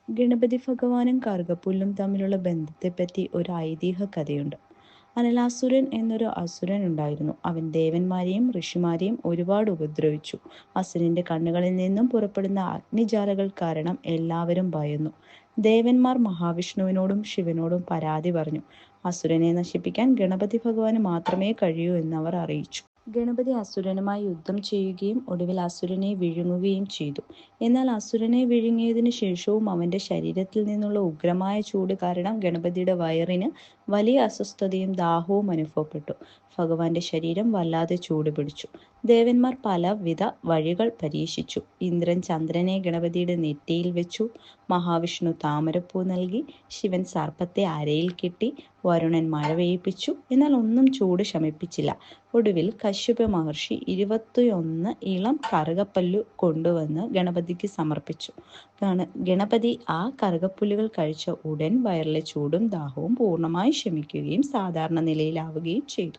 ഗണപതി ഭഗവാനും കറുകപ്പുല്ലും തമ്മിലുള്ള ബന്ധത്തെപ്പറ്റി ഒരു ഐതിഹ്യ കഥയുണ്ട്. അനലാസുരൻ എന്നൊരു അസുരൻ ഉണ്ടായിരുന്നു. അവൻ ദേവന്മാരെയും ഋഷിമാരെയും ഒരുപാട് ഉപദ്രവിച്ചു. അസുരന്റെ കണ്ണുകളിൽ നിന്നും പുറപ്പെടുന്ന അഗ്നിജാലകൾ കാരണം എല്ലാവരും ഭയന്നു. ദേവന്മാർ മഹാവിഷ്ണുവിനോടും ശിവനോടും പരാതി പറഞ്ഞു. അസുരനെ നശിപ്പിക്കാൻ ഗണപതി ഭഗവാന് മാത്രമേ കഴിയൂ എന്നവർ അറിയിച്ചു. ഗണപതി അസുരനുമായി യുദ്ധം ചെയ്യുകയും ഒടുവിൽ അസുരനെ വിഴുങ്ങുകയും ചെയ്തു. എന്നാൽ അസുരനെ വിഴുങ്ങിയതിനു ശേഷവും അവന്റെ ശരീരത്തിൽ നിന്നുള്ള ഉഗ്രമായ ചൂട് കാരണം ഗണപതിയുടെ വയറിന് വലിയ അസ്വസ്ഥതയും ദാഹവും അനുഭവപ്പെട്ടു. ഭഗവാന്റെ ശരീരം വല്ലാതെ ചൂട് പിടിച്ചു. ദേവന്മാർ പലവിധ വഴികൾ പരീക്ഷിച്ചു. ഇന്ദ്രൻ ചന്ദ്രനെ ഗണപതിയുടെ നെറ്റിയിൽ വെച്ചു. മഹാവിഷ്ണു താമരപ്പൂ നൽകി. ശിവൻ സർപ്പത്തെ അരയിൽ കെട്ടി. വരുണൻ മഴ പെയ്യിപ്പിച്ചു. എന്നാൽ ഒന്നും ചൂട് ശമിപ്പിച്ചില്ല. ഒടുവിൽ കശ്യപ മഹർഷി 21 ഇളം കറുകപ്പല്ലു കൊണ്ടുവന്ന് ഗണപതിക്ക് സമർപ്പിച്ചു. ഗണപതി ആ കറുകപ്പുല്ലുകൾ കഴിച്ച ഉടൻ വയറിലെ ചൂടും ദാഹവും പൂർണ്ണമായി ശമിക്കുകയും സാധാരണ നിലയിലാവുകയും ചെയ്തു.